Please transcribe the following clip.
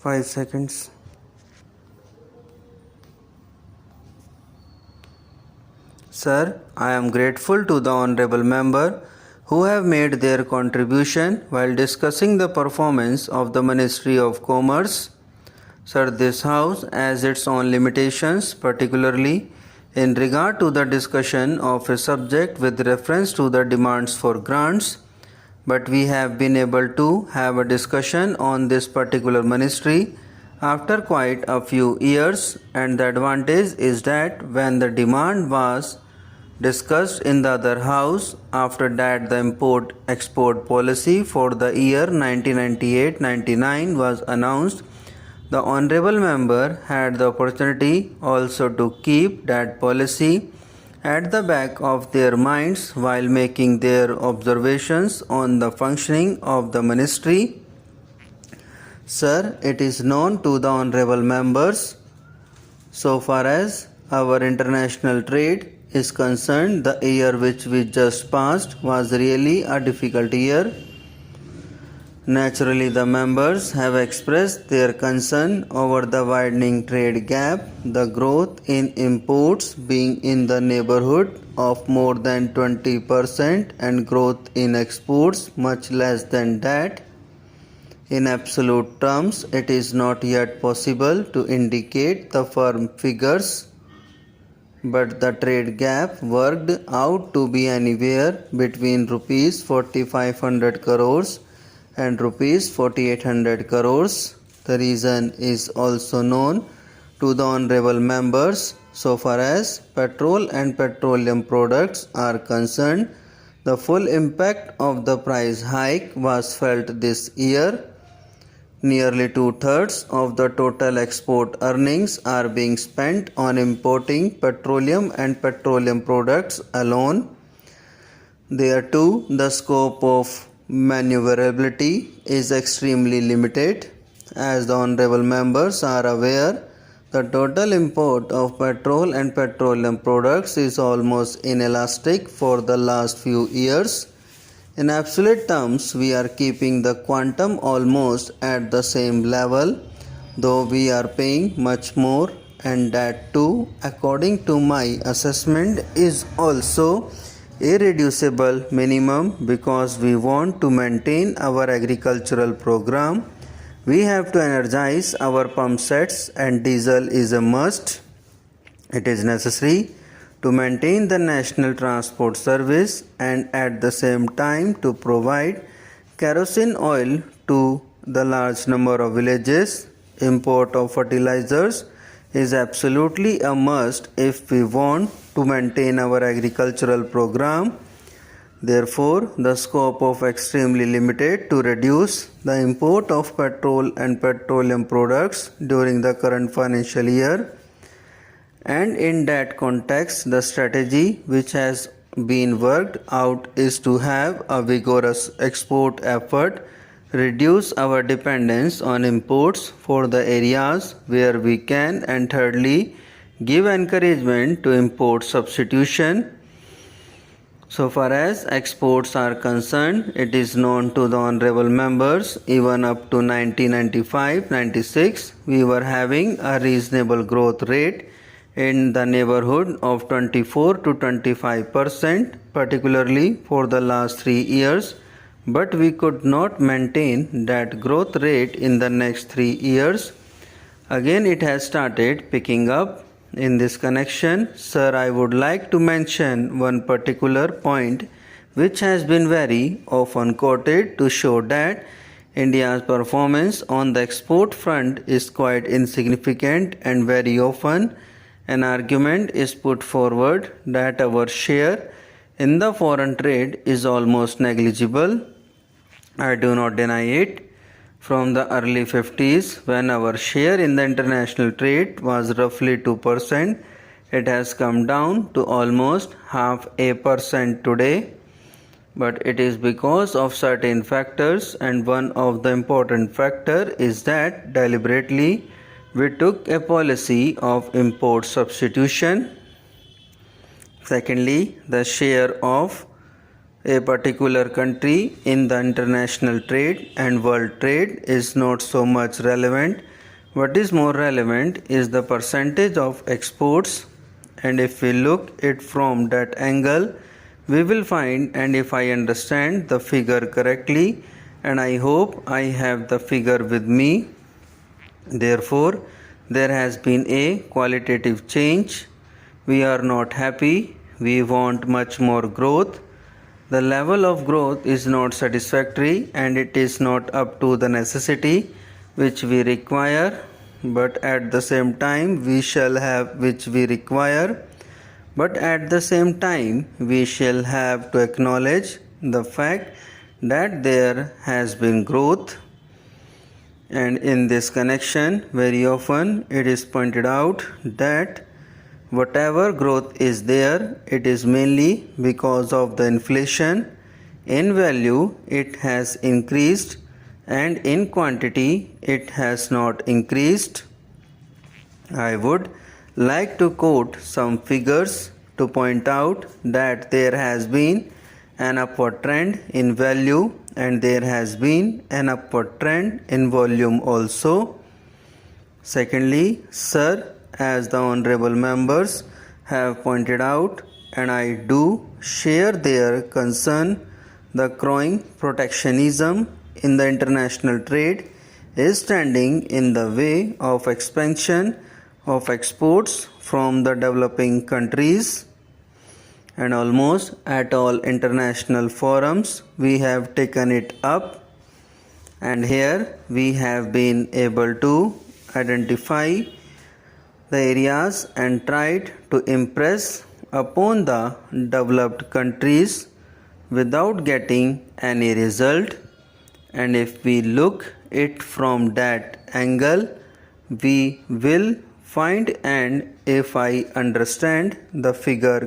5 seconds. Sir, I am grateful to the honorable member who have made their contribution while discussing the performance of the Ministry of Commerce. Sir, this House has its own limitations, particularly in regard to the discussion of a subject with reference to the demands for grants, but we have been able to have a discussion on this particular ministry after quite a few years, and the advantage is that when the demand was discussed in the other house, after that the import-export policy for the year 1998-99 was announced, the honorable member had the opportunity also to keep that policy at the back of their minds while making their observations on the functioning of the ministry. Sir, it is known to the honorable members, so far as our international trade is concerned, the year which we just passed was really a difficult year. Naturally, the members have expressed their concern over the widening trade gap, the growth in imports being in the neighborhood of more than 20% and growth in exports much less than that. In absolute terms, it is not yet possible to indicate the firm figures, but the trade gap worked out to be anywhere between rupees 4,500 crores and rupees 4,800 crores. The reason is also known to the honorable members. So far as petrol and petroleum products are concerned, the full impact of the price hike was felt this year. Nearly 2/3 of the total export earnings are being spent on importing petroleum and petroleum products alone. There too, the scope of maneuverability is extremely limited. As the honorable members are aware, the total import of petrol and petroleum products is almost inelastic for the last few years. In absolute terms, we are keeping the quantum almost at the same level, though we are paying much more, and that too, according to my assessment, is also irreducible minimum because we want to maintain our agricultural program. We have to energize our pump sets and diesel is a must. It is necessary to maintain the national transport service and at the same time to provide kerosene oil to the large number of villages. Import of fertilizers is absolutely a must if we want to maintain our agricultural program. Therefore, the scope of extremely limited to reduce the import of petrol and petroleum products during the current financial year. And in that context, the strategy which has been worked out is to have a vigorous export effort, reduce our dependence on imports for the areas where we can, and thirdly, give encouragement to import substitution. So far as exports are concerned, it is known to the honorable members, even up to 1995-96, we were having a reasonable growth rate in the neighborhood of 24 to 25%, particularly for the last 3 years, but we could not maintain that growth rate in the next 3 years. Again, it has started picking up. In this connection, sir, I would like to mention one particular point which has been very often quoted to show that India's performance on the export front is quite insignificant, and very often an argument is put forward that our share in the foreign trade is almost negligible. I do not deny it. From the early 50s, when our share in the international trade was roughly 2%, it has come down to almost 0.5% today. But it is because of certain factors, and one of the important factor is that deliberately we took a policy of import substitution. Secondly, the share of a particular country in the international trade and world trade is not so much relevant What is more relevant is the percentage of exports, and if we look it from that angle, we will find, and if I understand the figure correctly, and I hope I have the figure with me, therefore there has been a qualitative change. We are not happy, we want much more growth. The level of growth is not satisfactory and it is not up to the necessity which we require, but at the same time we shall have which we require, but at the same time we shall have to acknowledge the fact that there has been growth. And in this connection, very often it is pointed out that whatever growth is there, it is mainly because of the inflation. In value, it has increased, and in quantity, it has not increased. I would like to quote some figures to point out that there has been an upward trend in value and there has been an upward trend in volume also. Secondly, sir, as the honorable members have pointed out, and I do share their concern, the growing protectionism in the international trade is standing in the way of expansion of exports from the developing countries, and almost at all international forums we have taken it up, and here we have been able to identify the areas and tried to impress upon the developed countries without getting any result. And if we look it from that angle, we will find, and if I understand the figure